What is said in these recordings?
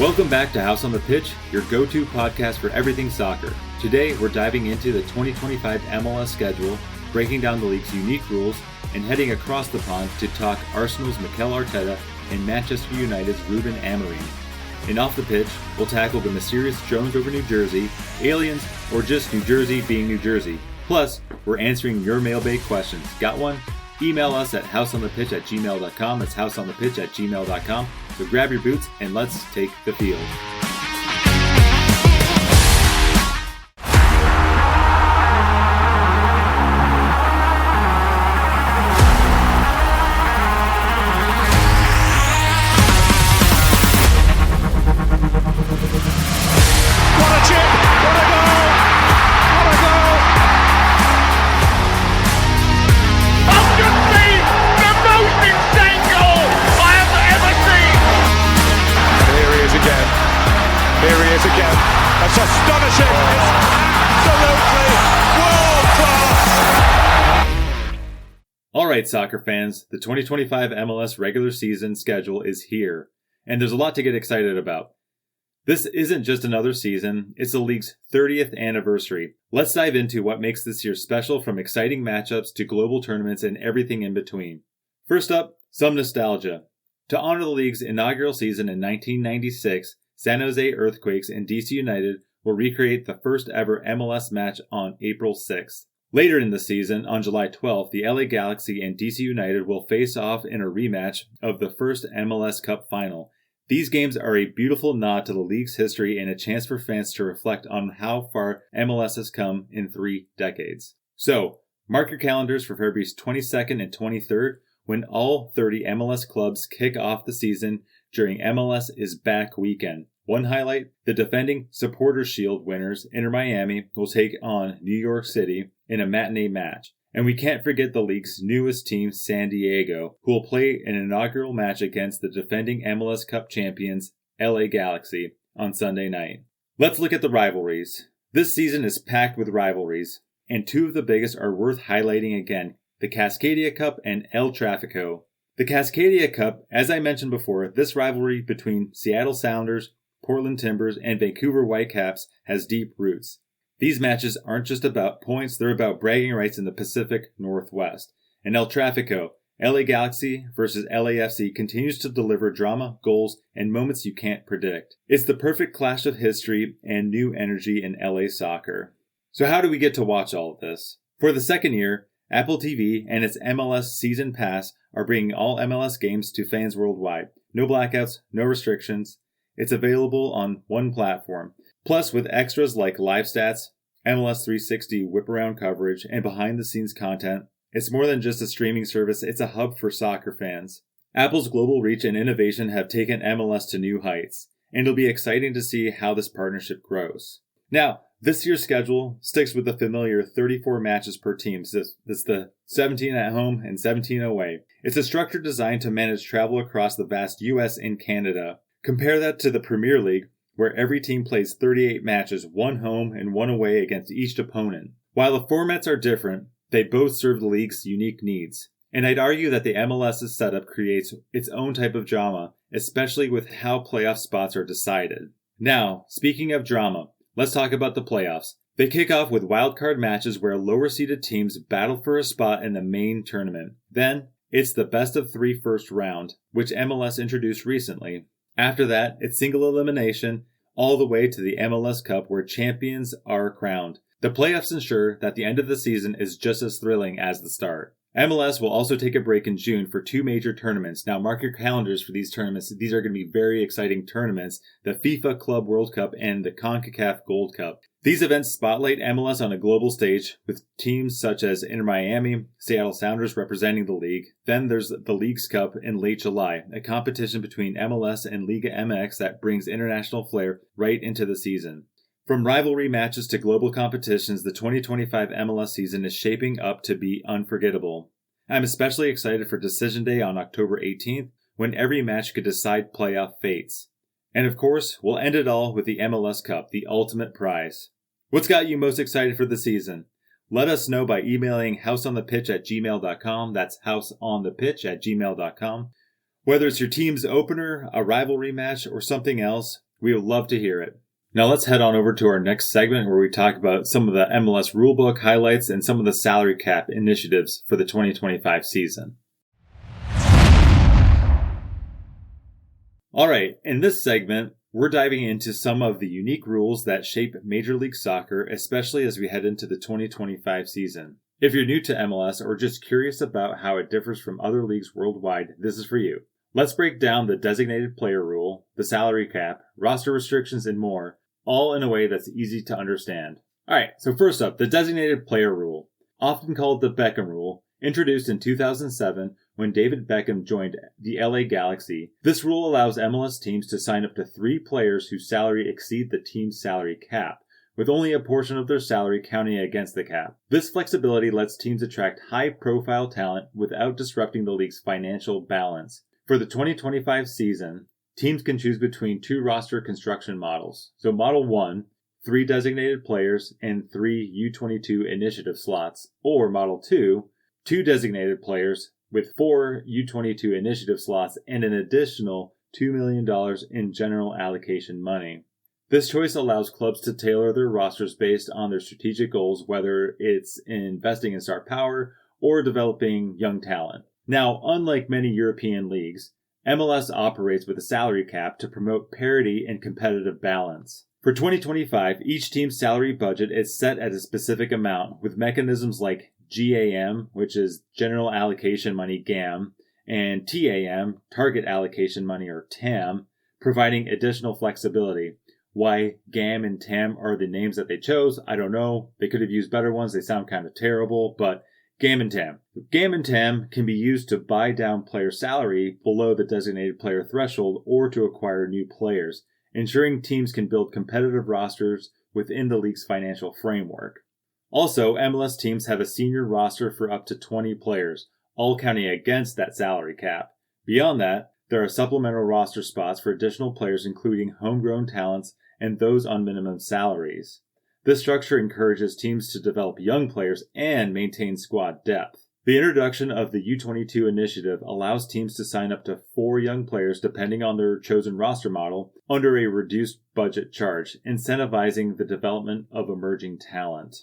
Welcome back to House on the Pitch, your go-to podcast for everything soccer. Today, we're diving into the 2025 MLS schedule, breaking down the league's unique rules, and heading across the pond to talk Arsenal's Mikel Arteta and Manchester United's Ruben Amorim. And off the pitch, we'll tackle the mysterious drones over New Jersey, aliens, or just New Jersey being New Jersey. Plus, we're answering your mailbag questions. Got one? Email us at houseonthepitch@gmail.com. That's houseonthepitch@gmail.com. So grab your boots and let's take the field. That's astonishing. It's absolutely world class. All right, soccer fans, the 2025 MLS regular season schedule is here, and there's a lot to get excited about. This isn't just another season, it's the league's 30th anniversary. Let's dive into what makes this year special, from exciting matchups to global tournaments and everything in between. First up, some nostalgia. To honor the league's inaugural season in 1996, San Jose Earthquakes and DC United will recreate the first ever MLS match on April 6th. Later in the season, on July 12th, the LA Galaxy and DC United will face off in a rematch of the first MLS Cup final. These games are a beautiful nod to the league's history and a chance for fans to reflect on how far MLS has come in 3 decades. So, mark your calendars for February 22nd and 23rd, when all 30 MLS clubs kick off the season during MLS is Back weekend. One highlight, the defending Supporters Shield winners, Inter Miami, will take on New York City in a matinee match. And we can't forget the league's newest team, San Diego, who will play an inaugural match against the defending MLS Cup champions, LA Galaxy, on Sunday night. Let's look at the rivalries. This season is packed with rivalries, and 2 of the biggest are worth highlighting again, the Cascadia Cup and El Tráfico. The Cascadia Cup, as I mentioned before, this rivalry between Seattle Sounders, Portland Timbers, and Vancouver Whitecaps has deep roots. These matches aren't just about points, they're about bragging rights in the Pacific Northwest. And El Tráfico, LA Galaxy versus LAFC, continues to deliver drama, goals, and moments you can't predict. It's the perfect clash of history and new energy in LA soccer. So how do we get to watch all of this? For the second year, Apple TV and its MLS Season Pass are bringing all MLS games to fans worldwide. No blackouts, no restrictions. It's available on one platform. Plus, with extras like live stats, MLS 360 whip-around coverage, and behind-the-scenes content, it's more than just a streaming service, it's a hub for soccer fans. Apple's global reach and innovation have taken MLS to new heights, and it'll be exciting to see how this partnership grows. Now, this year's schedule sticks with the familiar 34 matches per team. So it's the 17 at home and 17 away. It's a structure designed to manage travel across the vast US and Canada. Compare that to the Premier League, where every team plays 38 matches, 1 home and 1 away against each opponent. While the formats are different, they both serve the league's unique needs. And I'd argue that the MLS's setup creates its own type of drama, especially with how playoff spots are decided. Now, speaking of drama, let's talk about the playoffs. They kick off with wildcard matches where lower-seeded teams battle for a spot in the main tournament. Then, it's the best-of-3 first round, which MLS introduced recently. After that, it's single elimination, all the way to the MLS Cup where champions are crowned. The playoffs ensure that the end of the season is just as thrilling as the start. MLS will also take a break in June for 2 major tournaments. Now mark your calendars for these tournaments. These are going to be very exciting tournaments. The FIFA Club World Cup and the CONCACAF Gold Cup. These events spotlight MLS on a global stage with teams such as Inter Miami, Seattle Sounders representing the league. Then there's the Leagues Cup in late July, a competition between MLS and Liga MX that brings international flair right into the season. From rivalry matches to global competitions, the 2025 MLS season is shaping up to be unforgettable. I'm especially excited for Decision Day on October 18th, when every match could decide playoff fates. And of course, we'll end it all with the MLS Cup, the ultimate prize. What's got you most excited for the season? Let us know by emailing houseonthepitch@gmail.com. That's houseonthepitch@gmail.com. Whether it's your team's opener, a rivalry match, or something else, We would love to hear it. Now let's head on over to our next segment where we talk about some of the MLS rulebook highlights and some of the salary cap initiatives for the 2025 season. Alright, in this segment, we're diving into some of the unique rules that shape Major League Soccer, especially as we head into the 2025 season. If you're new to MLS or just curious about how it differs from other leagues worldwide, this is for you. Let's break down the designated player rule, the salary cap, roster restrictions, and more, all in a way that's easy to understand. Alright, so first up, the designated player rule, often called the Beckham rule, introduced in 2007 when David Beckham joined the LA Galaxy. This rule allows MLS teams to sign up to 3 players whose salary exceed the team's salary cap, with only a portion of their salary counting against the cap. This flexibility lets teams attract high-profile talent without disrupting the league's financial balance. For the 2025 season, teams can choose between 2 roster construction models. So Model 1, 3 designated players and 3 U22 initiative slots, or Model 2, 2 designated players with 4 U22 initiative slots and an additional $2 million in general allocation money. This choice allows clubs to tailor their rosters based on their strategic goals, whether it's investing in star power or developing young talent. Now, unlike many European leagues, MLS operates with a salary cap to promote parity and competitive balance. For 2025, each team's salary budget is set at a specific amount, with mechanisms like GAM, which is General Allocation Money GAM, and TAM, Target Allocation Money or TAM, providing additional flexibility. Why GAM and TAM are the names that they chose, I don't know. They could have used better ones. They sound kind of terrible, but GAM and TAM. GAM and TAM can be used to buy down player salary below the designated player threshold or to acquire new players, ensuring teams can build competitive rosters within the league's financial framework. Also, MLS teams have a senior roster for up to 20 players, all counting against that salary cap. Beyond that, there are supplemental roster spots for additional players including homegrown talents and those on minimum salaries. This structure encourages teams to develop young players and maintain squad depth. The introduction of the U22 initiative allows teams to sign up to 4 young players depending on their chosen roster model under a reduced budget charge, incentivizing the development of emerging talent.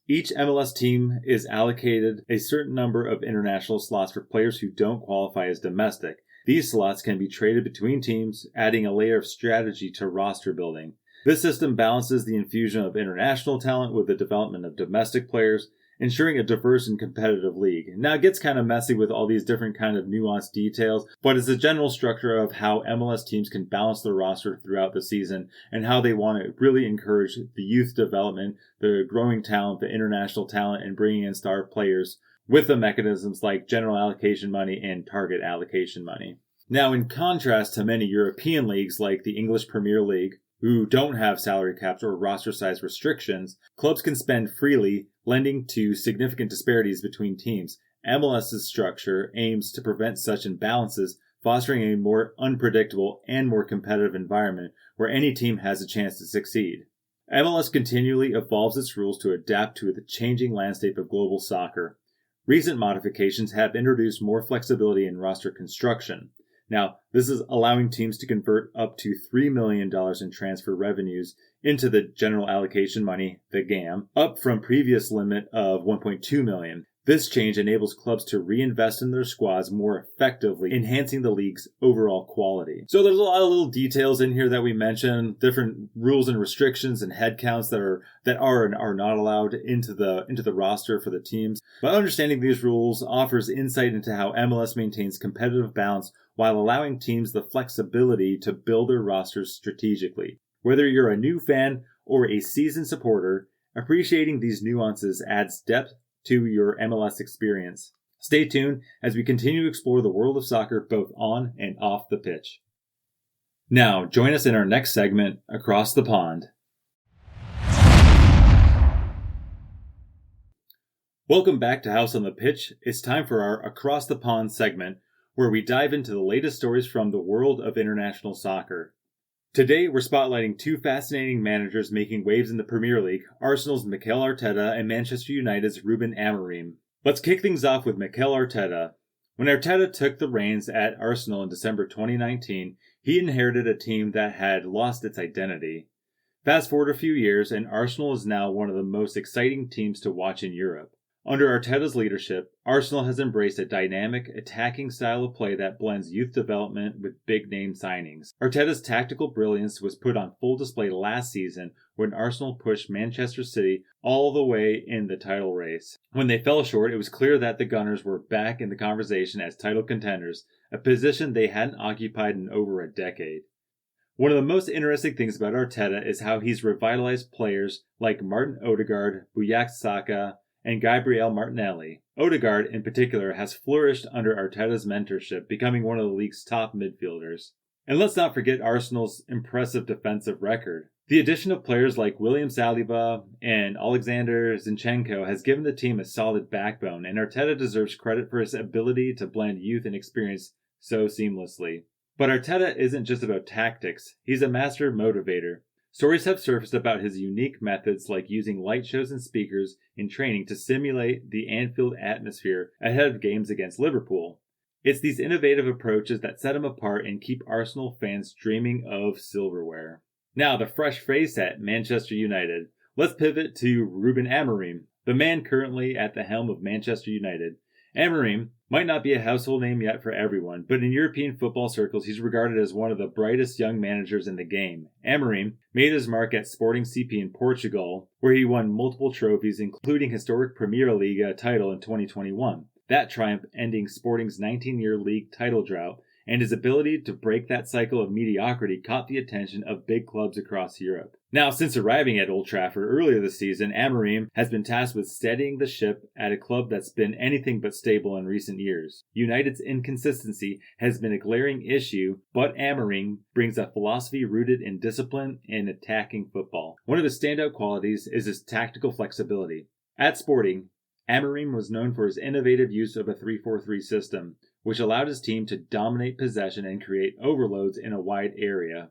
Each MLS team is allocated a certain number of international slots for players who don't qualify as domestic. These slots can be traded between teams, adding a layer of strategy to roster building. This system balances the infusion of international talent with the development of domestic players, ensuring a diverse and competitive league. Now it gets kind of messy with all these different kind of nuanced details, but it's a general structure of how MLS teams can balance their roster throughout the season and how they want to really encourage the youth development, the growing talent, the international talent, and bringing in star players with the mechanisms like general allocation money and target allocation money. Now, in contrast to many European leagues like the English Premier League, who don't have salary caps or roster size restrictions, clubs can spend freely, lending to significant disparities between teams. MLS's structure aims to prevent such imbalances, fostering a more unpredictable and more competitive environment where any team has a chance to succeed. MLS continually evolves its rules to adapt to the changing landscape of global soccer. Recent modifications have introduced more flexibility in roster construction. Now, this is allowing teams to convert up to $3 million in transfer revenues into the general allocation money, the GAM, up from previous limit of $1.2 million. This change enables clubs to reinvest in their squads more effectively, enhancing the league's overall quality. So there's a lot of little details in here that we mentioned, different rules and restrictions and headcounts that are and are not allowed into the roster for the teams. But understanding these rules offers insight into how MLS maintains competitive balance while allowing teams the flexibility to build their rosters strategically. Whether you're a new fan or a seasoned supporter, appreciating these nuances adds depth to your MLS experience. Stay tuned as we continue to explore the world of soccer both on and off the pitch. Now, join us in our next segment, Across the Pond. Welcome back to House on the Pitch. It's time for our Across the Pond segment, where we dive into the latest stories from the world of international soccer. Today, we're spotlighting two fascinating managers making waves in the Premier League, Arsenal's Mikel Arteta and Manchester United's Ruben Amorim. Let's kick things off with Mikel Arteta. When Arteta took the reins at Arsenal in December 2019, He inherited a team that had lost its identity. Fast forward a few years, and Arsenal is now one of the most exciting teams to watch in Europe. Under Arteta's leadership, Arsenal has embraced a dynamic, attacking style of play that blends youth development with big-name signings. Arteta's tactical brilliance was put on full display last season when Arsenal pushed Manchester City all the way in the title race. When they fell short, it was clear that the Gunners were back in the conversation as title contenders, a position they hadn't occupied in over a decade. One of the most interesting things about Arteta is how he's revitalized players like Martin Odegaard, Bukayo Saka, and Gabriel Martinelli. Odegaard, in particular, has flourished under Arteta's mentorship, becoming one of the league's top midfielders. And let's not forget Arsenal's impressive defensive record. The addition of players like William Saliba and Alexander Zinchenko has given the team a solid backbone, and Arteta deserves credit for his ability to blend youth and experience so seamlessly. But Arteta isn't just about tactics, he's a master motivator. Stories have surfaced about his unique methods like using light shows and speakers in training to simulate the Anfield atmosphere ahead of games against Liverpool. It's these innovative approaches that set him apart and keep Arsenal fans dreaming of silverware. Now, the fresh face at Manchester United. Let's pivot to Ruben Amorim, the man currently at the helm of Manchester United. Amorim might not be a household name yet for everyone, but in European football circles he's regarded as one of the brightest young managers in the game. Amorim made his mark at Sporting CP in Portugal, where he won multiple trophies, including historic Premier League title in 2021. That triumph ending Sporting's 19-year league title drought, and his ability to break that cycle of mediocrity caught the attention of big clubs across Europe. Now, since arriving at Old Trafford earlier this season, Amorim has been tasked with steadying the ship at a club that's been anything but stable in recent years. United's inconsistency has been a glaring issue, but Amorim brings a philosophy rooted in discipline and attacking football. One of his standout qualities is his tactical flexibility. At Sporting, Amorim was known for his innovative use of a 3-4-3 system, which allowed his team to dominate possession and create overloads in a wide area.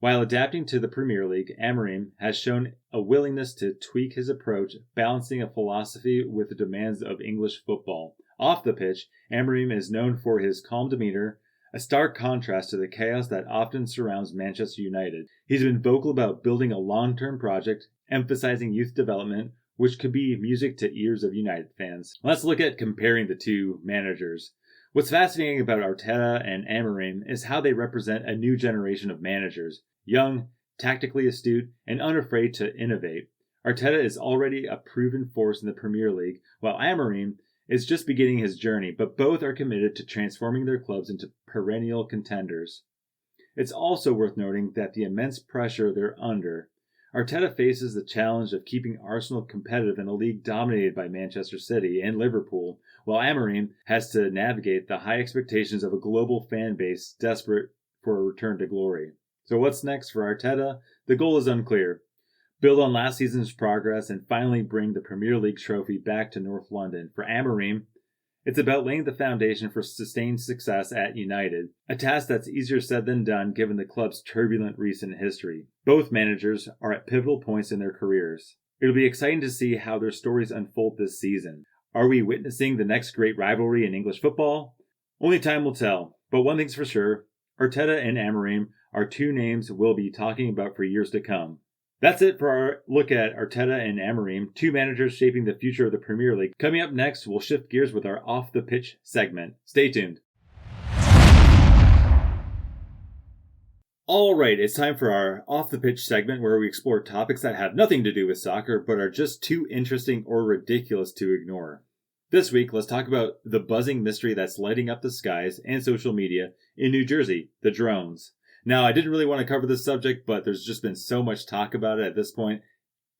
While adapting to the Premier League, Amorim has shown a willingness to tweak his approach, balancing a philosophy with the demands of English football. Off the pitch, Amorim is known for his calm demeanor, a stark contrast to the chaos that often surrounds Manchester United. He's been vocal about building a long-term project, emphasizing youth development, which could be music to ears of United fans. Let's look at comparing the two managers. What's fascinating about Arteta and Amorim is how they represent a new generation of managers, young, tactically astute, and unafraid to innovate. Arteta is already a proven force in the Premier League, while Amorim is just beginning his journey, but both are committed to transforming their clubs into perennial contenders. It's also worth noting that the immense pressure they're under. Arteta faces the challenge of keeping Arsenal competitive in a league dominated by Manchester City and Liverpool, while Amorim has to navigate the high expectations of a global fan base desperate for a return to glory. So what's next for Arteta? The goal is unclear. Build on last season's progress and finally bring the Premier League trophy back to North London. For Amorim, it's about laying the foundation for sustained success at United, a task that's easier said than done given the club's turbulent recent history. Both managers are at pivotal points in their careers. It'll be exciting to see how their stories unfold this season. Are we witnessing the next great rivalry in English football? Only time will tell, but one thing's for sure, Arteta and Amorim are two names we'll be talking about for years to come. That's it for our look at Arteta and Amorim, two managers shaping the future of the Premier League. Coming up next, we'll shift gears with our Off the Pitch segment. Stay tuned. Alright, it's time for our Off the Pitch segment where we explore topics that have nothing to do with soccer but are just too interesting or ridiculous to ignore. This week, let's talk about the buzzing mystery that's lighting up the skies and social media in New Jersey, the drones. Now, I didn't really want to cover this subject, but there's just been so much talk about it at this point,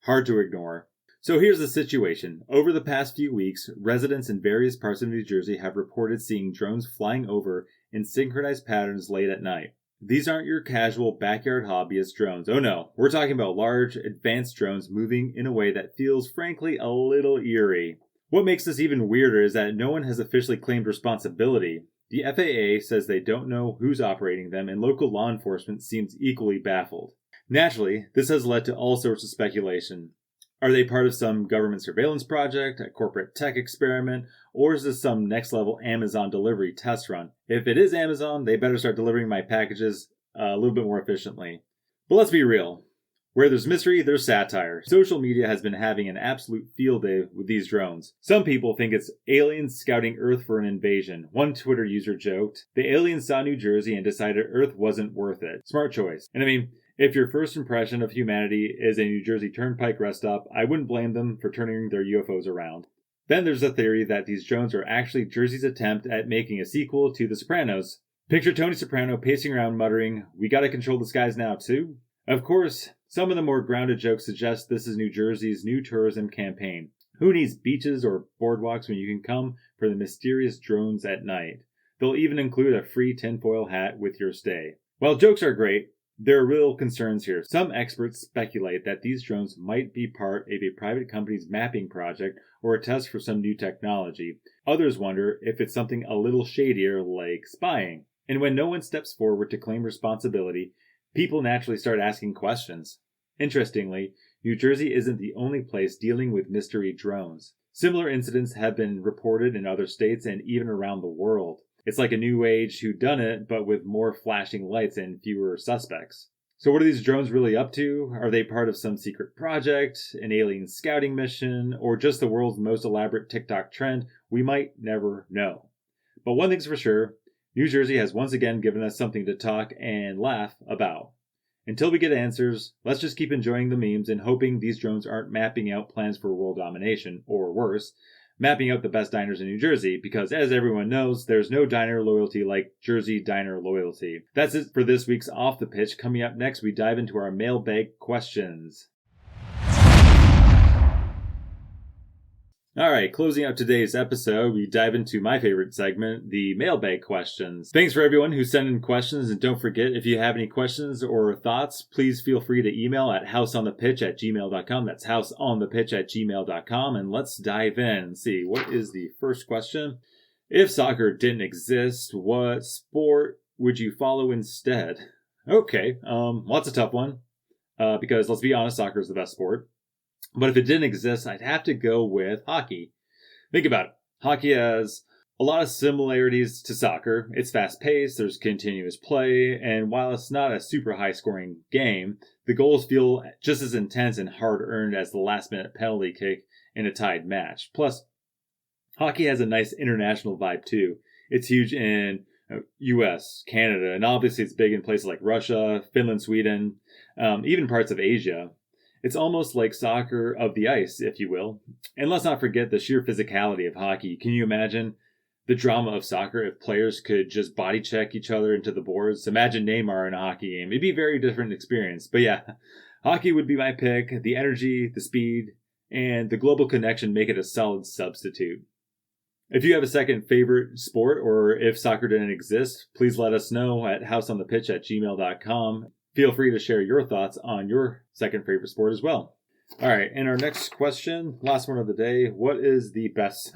hard to ignore. So here's the situation. Over the past few weeks, residents in various parts of New Jersey have reported seeing drones flying over in synchronized patterns late at night. These aren't your casual backyard hobbyist drones. Oh no, we're talking about large, advanced drones moving in a way that feels, frankly, a little eerie. What makes this even weirder is that no one has officially claimed responsibility. The FAA says they don't know who's operating them, and local law enforcement seems equally baffled. Naturally, this has led to all sorts of speculation. Are they part of some government surveillance project, a corporate tech experiment, or is this some next-level Amazon delivery test run? If it is Amazon, they better start delivering my packages a little bit more efficiently. But let's be real. Where there's mystery, there's satire. Social media has been having an absolute field day with these drones. Some people think it's aliens scouting Earth for an invasion. One Twitter user joked, "The aliens saw New Jersey and decided Earth wasn't worth it." Smart choice. And I mean, if your first impression of humanity is a New Jersey Turnpike rest stop, I wouldn't blame them for turning their UFOs around. Then there's a theory that these drones are actually Jersey's attempt at making a sequel to The Sopranos. Picture Tony Soprano pacing around muttering, "We gotta control the skies now too?" Of course, some of the more grounded jokes suggest this is New Jersey's new tourism campaign. Who needs beaches or boardwalks when you can come for the mysterious drones at night? They'll even include a free tinfoil hat with your stay. While jokes are great, there are real concerns here. Some experts speculate that these drones might be part of a private company's mapping project or a test for some new technology. Others wonder if it's something a little shadier like spying. And when no one steps forward to claim responsibility, people naturally start asking questions. Interestingly, New Jersey isn't the only place dealing with mystery drones. Similar incidents have been reported in other states and even around the world. It's like a new age whodunit, but with more flashing lights and fewer suspects. So what are these drones really up to? Are they part of some secret project, an alien scouting mission, or just the world's most elaborate TikTok trend? We might never know. But one thing's for sure, New Jersey has once again given us something to talk and laugh about. Until we get answers, let's just keep enjoying the memes and hoping these drones aren't mapping out plans for world domination, or worse, mapping out the best diners in New Jersey, because as everyone knows, there's no diner loyalty like Jersey diner loyalty. That's it for this week's Off the Pitch. Coming up next, we dive into our mailbag questions. Alright, closing out today's episode, we dive into my favorite segment, the mailbag questions. Thanks for everyone who sent in questions, and don't forget, if you have any questions or thoughts, please feel free to email at houseonthepitch@gmail.com. That's houseonthepitch@gmail.com, and let's dive in. Let's see, what is the first question? If soccer didn't exist, what sport would you follow instead? Okay, well, that's a tough one, because let's be honest, soccer is the best sport. But if it didn't exist, I'd have to go with hockey. Think about it. Hockey has a lot of similarities to soccer. It's fast-paced, there's continuous play, and while it's not a super high-scoring game, the goals feel just as intense and hard-earned as the last-minute penalty kick in a tied match. Plus, hockey has a nice international vibe too. It's huge in US, Canada, and obviously it's big in places like Russia, Finland, Sweden, even parts of Asia. It's almost like soccer of the ice, if you will. And let's not forget the sheer physicality of hockey. Can you imagine the drama of soccer if players could just body check each other into the boards? Imagine Neymar in a hockey game. It'd be a very different experience. But yeah, hockey would be my pick. The energy, the speed, and the global connection make it a solid substitute. If you have a second favorite sport, or if soccer didn't exist, please let us know at houseonthepitch@gmail.com. Feel free to share your thoughts on your second favorite sport as well. All right, and our next question, last one of the day, what is the best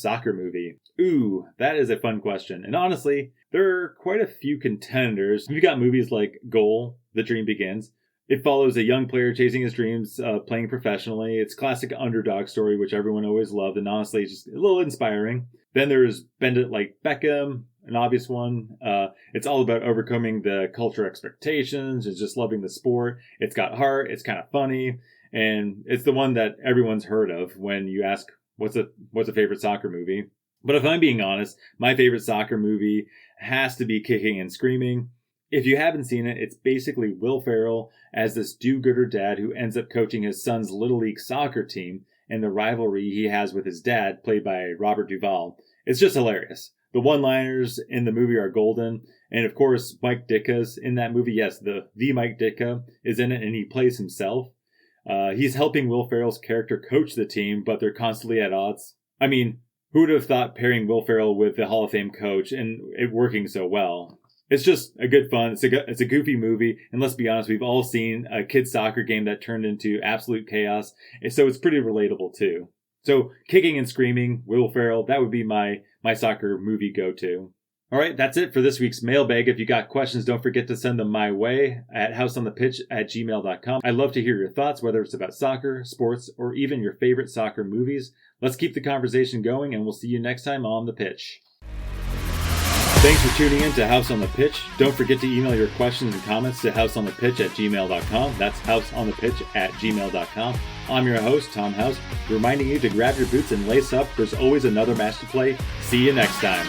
soccer movie? Ooh, that is a fun question. And honestly, there are quite a few contenders. You've got movies like Goal, The Dream Begins. It follows a young player chasing his dreams, playing professionally. It's classic underdog story, which everyone always loved, and honestly, it's just a little inspiring. Then there's Bend It Like Beckham, an obvious one. It's all about overcoming the culture expectations. It's just loving the sport. It's got heart. It's kind of funny. And it's the one that everyone's heard of when you ask, what's a favorite soccer movie? But if I'm being honest, my favorite soccer movie has to be Kicking and Screaming. If you haven't seen it, it's basically Will Ferrell as this do-gooder dad who ends up coaching his son's Little League soccer team and the rivalry he has with his dad, played by Robert Duvall. It's just hilarious. The one-liners in the movie are golden. And of course, Mike Ditka's in that movie. Yes, the Mike Ditka is in it, and he plays himself. He's helping Will Ferrell's character coach the team, but they're constantly at odds. I mean, who would have thought pairing Will Ferrell with the Hall of Fame coach and it working so well? It's just a good fun. It's a goofy movie. And let's be honest, we've all seen a kid's soccer game that turned into absolute chaos. So it's pretty relatable too. So Kicking and Screaming, Will Ferrell, that would be my soccer movie go-to. All right, that's it for this week's mailbag. If you got questions, don't forget to send them my way at houseonthepitch@gmail.com. I'd love to hear your thoughts, whether it's about soccer, sports, or even your favorite soccer movies. Let's keep the conversation going, and we'll see you next time on The Pitch. Thanks for tuning in to House on the Pitch. Don't forget to email your questions and comments to houseonthepitch@gmail.com. That's houseonthepitch@gmail.com. I'm your host, Tom House, reminding you to grab your boots and lace up. There's always another match to play. See you next time.